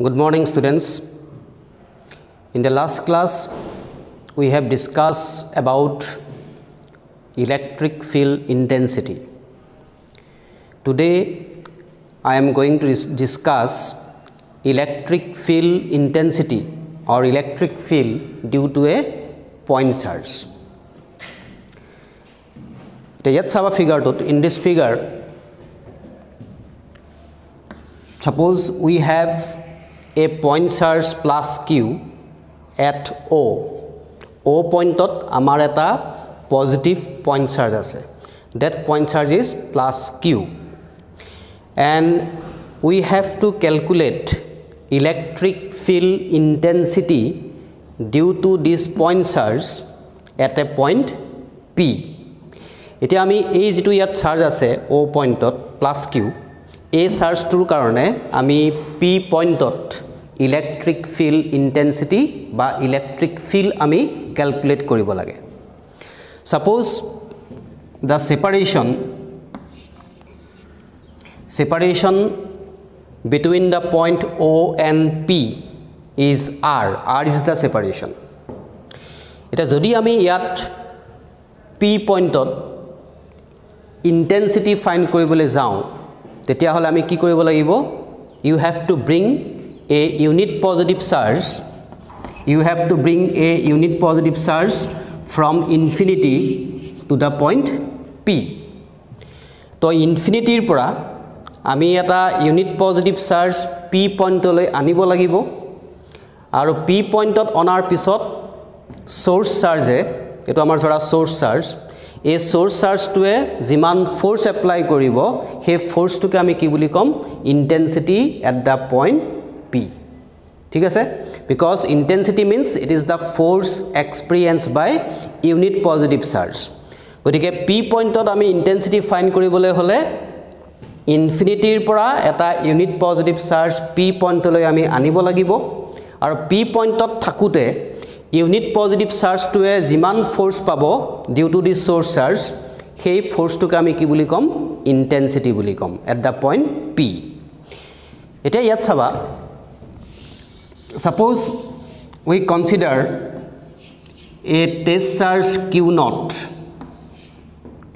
Good morning, students. In the last class, we have discussed about electric field intensity. Today, I am going to discuss electric field intensity or electric field due to a point charge. In this figure, suppose we have a point charge plus Q at O. O point amar eta positive point charge ase. That point charge is plus Q. And we have to calculate electric field intensity due to this point charge at a point P. Iti ami ei jitu yat charge ase O point plus Q. A charge tour karone ami P point electric field intensity ba electric field ami calculate koribo lage. Suppose the separation between the point O and P is R. R is the separation. Eta jodi ami yat P point intensity find koribole jao tetia hole ami ki koribo lagibo. You have to bring a unit positive charge. You have to bring a unit positive charge from infinity to the point P. To infinity pora ami eta unit positive charge P point loi anibo lagibo. Aru P point onar pisot source charge eto amar jora source charge. A source charge to a jiman force apply koribo he force to ke ami ki buli kom intensity at the point P. ঠিক আছে? Because intensity means it is the force experienced by unit positive charge. গতিকে P point আমি intensity find কৰিবলৈ হলে infinity পৰা এটা unit positive charge P point লৈ আমি আনিব লাগিব আৰু P point থাকুতে unit positive charge to a জিমান force পাব due to this source charge সেই force টোক আমি কি বুলি কম intensity বুলি কম at the point P. এটা ইয়াত চাবা. Suppose we consider a test charge Q naught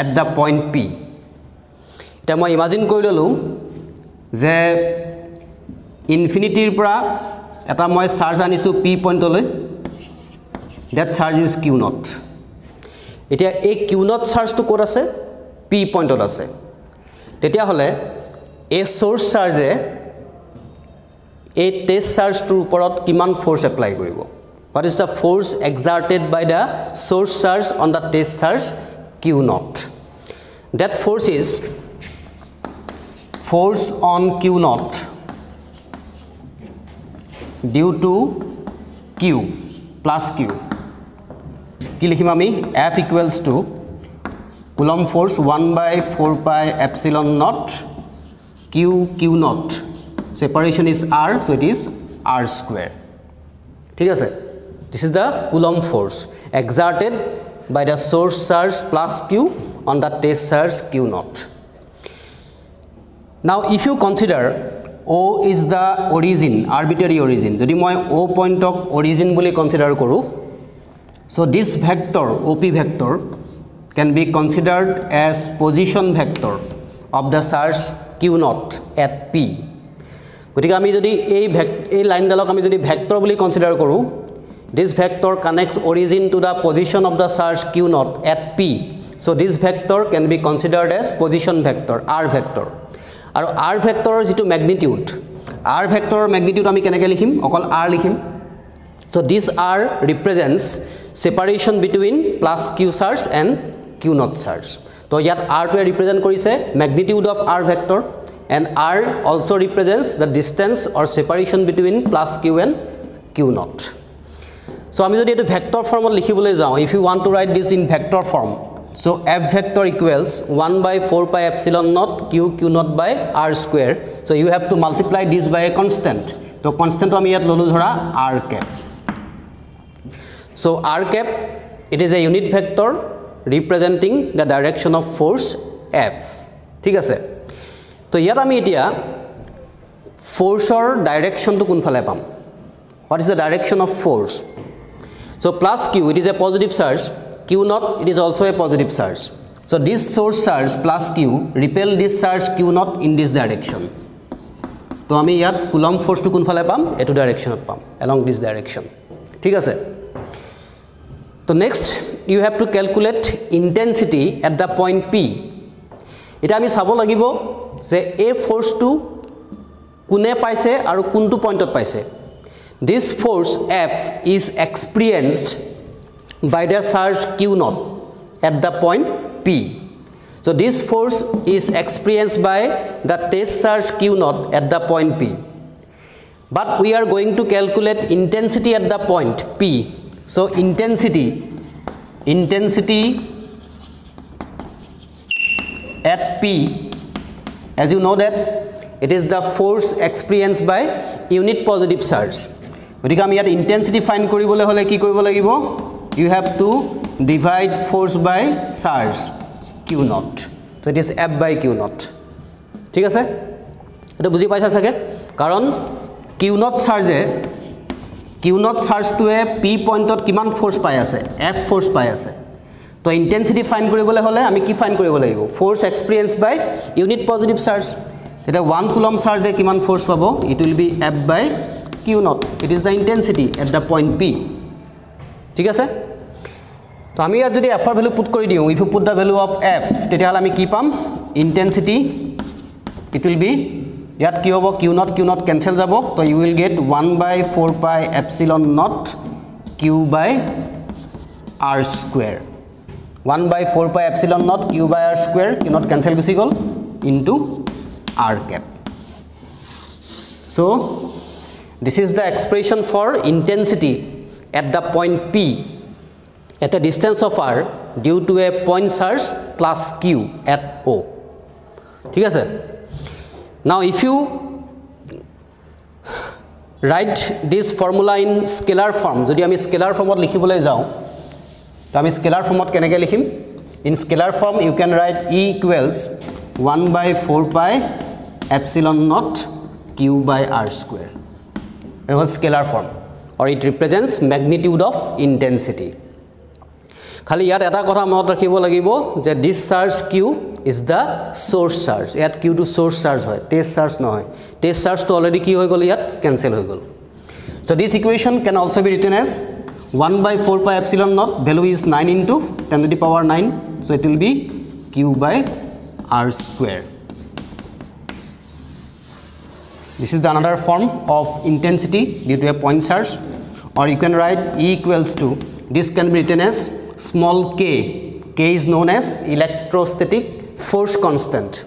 at the point P. Eta moi imagine kori lolu je infinity pra eta moi charge anisu P point loi. That charge is Q naught. Eta a Q naught charge to kor ase P point ase. Tetia hole a source charge a test charge to uporot kiman force apply koribo. What is the force exerted by the source charge on the test charge Q naught? That force is force on Q naught due to Q plus Q. Ki likhim ami F equals to Coulomb force 1 by 4 pi epsilon naught Q naught. Separation is R, so it is R square. ठीक है sir? This is the Coulomb force exerted by the source charge plus Q on the test charge Q naught. Now, if you consider O is the origin, arbitrary origin. যদি মই O point of origin বুলি consider কৰো, so this vector OP vector can be considered as position vector of the charge Q naught at P. গতিকে আমি যদি এই line ডালক আমি যদি ভেক্টৰ বুলি কনসিডাৰ কৰো this vector connects origin to the position of the charge Q naught at P, so this vector can be considered as position vector R vector. আৰু R vector যেটো magnitude আমি কেনেকৈ লিখিম অকল R লিখিম. So this R represents separation between plus Q charge and Q naught charge. তো ইয়াত R টো represent কৰিছে magnitude of R vector. And R also represents the distance or separation between plus Q and Q naught. So, আমি যদি এটো vector form লিখিবলৈ যাও, if you want to write this in vector form, so F vector equals 1 by 4 pi epsilon naught Q naught by R square. So, you have to multiply this by a constant. So, constant আমি ইয়াত ললো ধৰা R cap. So, R cap, it is a unit vector representing the direction of force F. ঠিক আছে? তো ইয়াত আমি এতিয়া ফোৰ্সৰ ডাইৰেকশনটো কোনফালে পাম what is the direction of force so plus q it is a positive charge q naught it is also a positive charge so this source charge plus q repel this charge q naught in this direction তো আমি ইয়াত coulomb ফোর্সটো কোনফালে পাম এটো ডাইৰেকশনত পাম along this direction ঠিক আছে তো next you have to calculate intensity at the point p এটা আমি চাব লাগিব যে এই ফোর্সটো কোনে পাইছে আৰু কোনটো পইণ্টত পাইছে this force F is experienced by the charge Q naught at the point P. So this force is experienced by the test charge Q naught at the point P. But we are going to calculate intensity at the point P. So intensity at P, as you know that it is the force experienced by unit positive charge. গতিকে আমি ইয়াত intensity find কৰিবলৈ হলে কি কৰিব লাগিব you have to divide force by charge q naught so it is f by q naught ঠিক আছে এটা বুজি পাইছা সাগে কাৰণ q naught charge টোৱে p পইণ্টত কিমান ফোৰ্স পাই আছে f ফোৰ্স পাই আছে তো ইন্টেন্সিটি ফাইন্ড কৰিবলৈ হলে আমি কি ফাইন্ড কৰিব লাগিব ফোৰ্স এক্সপেৰিয়েন্স বাই ইউনিট পজিটিভ চাৰ্জ এটা 1 কুলম্ব চাৰ্জে কিমান ফোর্স পাব it will be f by q naught it is the intensity at the point p ঠিক আছে তো আমি ইয়াত যদি f এর ভ্যালু পুট কৰি দিও if you put the value of f তেতিয়া হলে আমি কি পাম intensity it will be ইয়াত কি হ'ব q naught cancel যাব তো you will get 1 by 4 pi epsilon naught q by r square 1 by 4 pi epsilon naught q by r square q naught cancel গুছি গল into r cap so this is the expression for intensity at the point P at a distance of r due to a point charge plus q at O. ঠিক আছে now if you write this formula in scalar form যদি আমি scalar formত লিখিবলৈ যাও তো আমি scalar formত কেনেকৈ লিখিম in scalar form you can write E equals 1 by 4 pi epsilon naught q by r square it was scalar form or it represents magnitude of intensity খালি ইয়াত এটা কথা মনত ৰাখিব লাগিব যে this charge q is the source charge ইয়াত q to source charge হয় test charge নহয় test charge to already কি হৈ গল ইয়াত cancel হৈ গল so this equation can also be written as 1 by 4 pi epsilon naught value is 9 into 10 to the power 9 so it will be q by r square this is the another form of intensity due to a point charge or you can write E equals to this can be written as small k is known as electrostatic force constant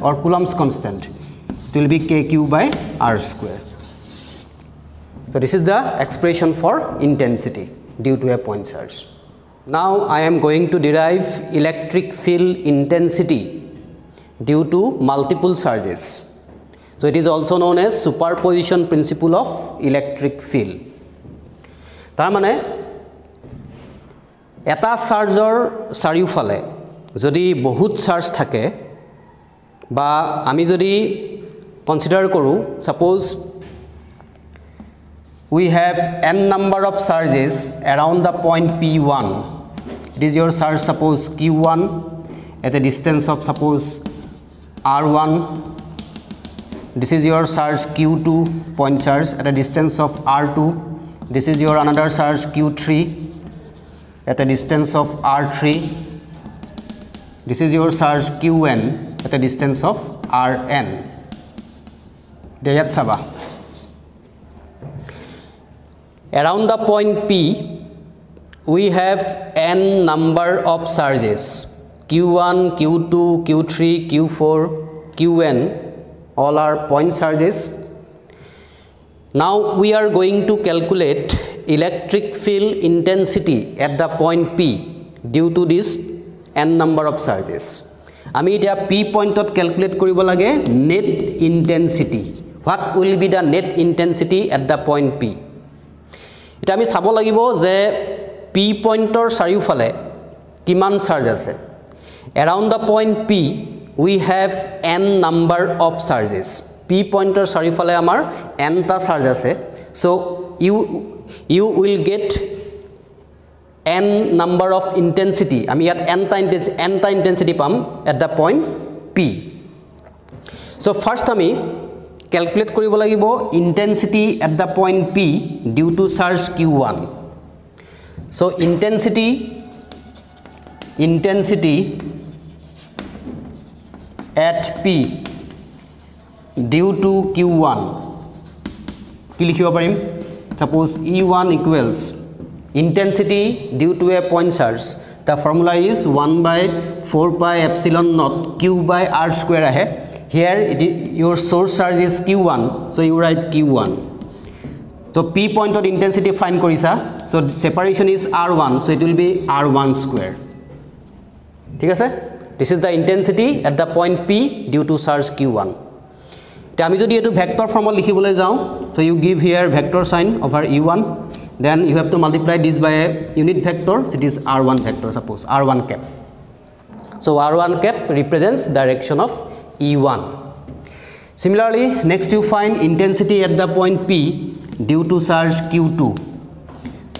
or Coulomb's constant it will be kq by r square so this is the expression for intensity due to a point charge now I am going to derive electric field intensity due to multiple charges so it is also known as superposition principle of electric field tar mane eta charger চাৰিওফালে যদি বহুত charge থাকে বা আমি যদি consider কৰো suppose we have n number of charges around the point p1 it is your charge suppose q1 at a distance of suppose r1 this is your charge q2 point charge at a distance of r2 this is your another charge q3 at a distance of r3 this is your charge qn at a distance of rn deyat saba around the point p we have n number of charges q1 q2 q3 q4 qn all are point charges now we are going to calculate electric field intensity at the point p due to this n number of charges আমি এটা p পইণ্টত calculate কৰিব লাগে net intensity what will be the net intensity at the point p এটা আমি চাব লাগিব যে p পইণ্টৰ চাৰিওফালে কিমান চাৰ্জ আছে around the point p we have n number of charges. P pointer চাৰিফালে আমাৰ n টা চাৰ্জ আছে. So you will get n number of intensity. আমি ইয়াত n টা intensity পাম at the point P. So first আমি calculate কৰিব লাগিব intensity at the point P due to charge Q1. So intensity at P due to Q1 কি লিখিব পাৰিম suppose E1 equals intensity due to a point charge. The formula is 1 by 4 pi epsilon naught Q by R square ahe. Here your source charge is Q1, so you write Q1. So P point of intensity find korisa, so separation is R1, so it will be R1 square. ঠিক আছে? This is the intensity at the point P due to charge Q1. তে আমি যদি এটো vector ফৰ্মত লিখিবলৈ যাও, so you give here vector sign over E1, then you have to multiply this by a unit vector, so it is R1 vector, suppose R1 cap. So R1 cap represents direction of E1. Similarly, next you find intensity at the point P due to charge Q2.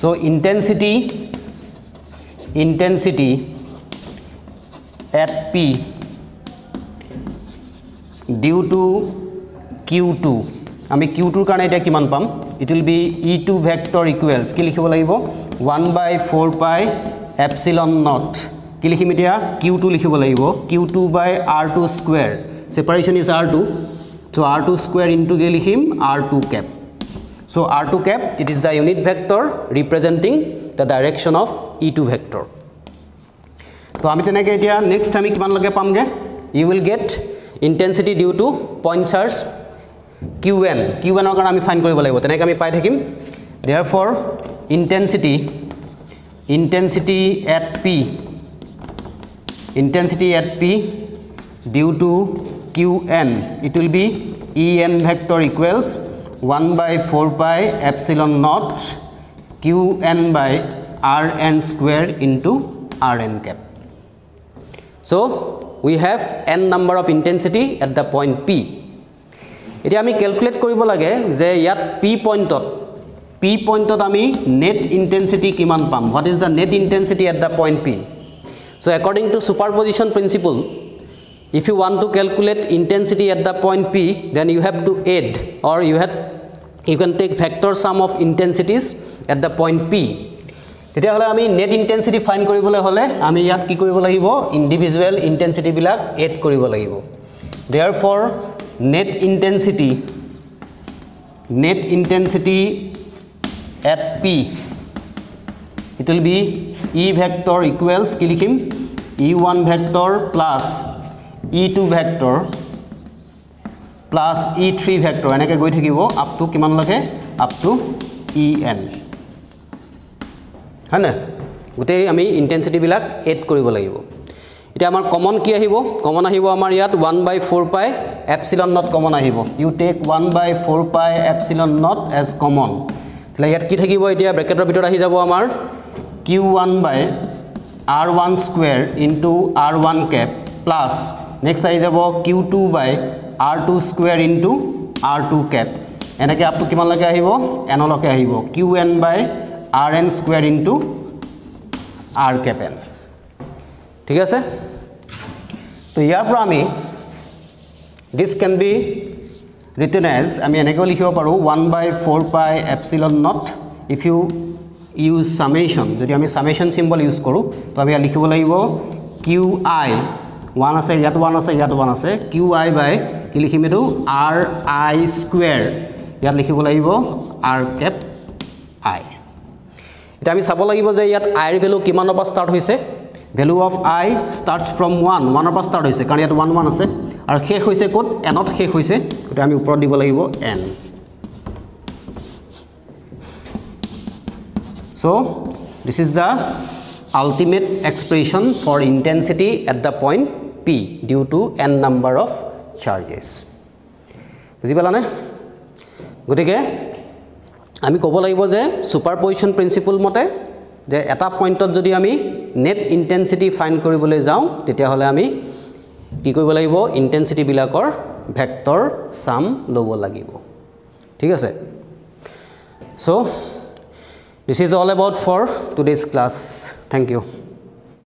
So intensity at P due to Q2. আমি Q2 কাৰণে এটা কিমান পাম? It will be E2 vector equals কি লিখিব লাগিব 1 by 4 pi epsilon naught কি লিখিম এতিয়া Q2 লিখিব লাগিব Q2 by R2 square. Separation is R2, so R2 square into কে লিখিম R2 cap. So R2 cap, it is the unit vector representing the direction of E2 vector. তো আমি তেনেকৈ এতিয়া next আমি কিমান লগে পামগে you will get intensity due to point charge Qn ৰ কাৰণে আমি ফাইন্ড কৰিব লাগিব তেনেকৈ আমি পাই থাকিম. Therefore intensity at P due to Qn, it will be En vector equals 1 by 4 pi epsilon naught Qn by Rn square into Rn cap. So we have n number of intensity at the point P. এতিয়া আমি calculate কৰিব লাগে যে ইয়াত P পইণ্টত আমি net intensity কিমান পাম. What is the net intensity at the point P? So according to superposition principle, if you want to calculate intensity at the point P, then you have to add or you can take vector sum of intensities at the point P. তেতিয়া হলে আমি net intensity find কৰিবলৈ হলে আমি ইয়াত কি কৰিব লাগিব individual intensity বিলাক add কৰিব লাগিব. Therefore net intensity at P, it will be E vector equals কি লিখিম E1 vector plus E2 vector plus E3 vector এনেকৈ গৈ থাকিব up to কিমান লাগে up to En. হয়নে গোটেই আমি ইন্টেন্সিটি বিলাক এড কৰিব লাগিব. এটা আমাৰ কমন কি আহিব কমন আহিব আমাৰ ইয়াত 1 by 4 pi epsilon naught common আহিব. You take 1 by 4 pi epsilon naught as common. তাহলে ইয়াত কি থাকিব এতিয়া ব্ৰেকেটৰ ভিতৰত আহি যাব আমাৰ Q1 by R1 square into R1 cap plus next আহি যাব Q2 by R2 square into R2 cap. এনেকৈ আপটো কিমান লাগে আহিব n লকে আহিব Qn by Rn square into R cap n. ঠিক আছে তো ইয়াৰ পৰা আমি this can be written as আমি এনেকৈ লিখিব পাৰো 1 by 4 pi epsilon naught. if you use summation যদি আমি summation symbol use কৰো তো আমি লিখিব লাগিব qi 1 আছে ইয়াত 1 আছে ইয়াত 1 আছে qi by কি লিখিম এটো ri square ইয়াত লিখিব লাগিব r cap I. এটা আমি চাব লাগিব যে ইয়াত i এর ভ্যালু কিমানৰ পৰা স্টাৰ্ট হৈছে. value of I starts from 1 পৰা start হৈছে কাৰণ ইয়াত 1 1 আছে আৰু শেষ হৈছে কোড n ত শেষ হৈছে এটা আমি ওপৰত দিব লাগিব n. So this is the ultimate expression for intensity at the point P due to n number of charges. বুজি পালানে গতিকে আমি ক'ব লাগিব যে সুপাৰপজিশন প্ৰিন্সিপল মতে যে এটা পইণ্টত যদি আমি নেট ইন্টেন্সিটি ফাইন্ড কৰিবলৈ যাওঁ তেতিয়া হলে আমি কি কৰিব লাগিব ইন্টেন্সিটি বিলাকৰ ভেক্টৰ সাম ল'ব লাগিব ঠিক আছে so this is all about for today's class thank you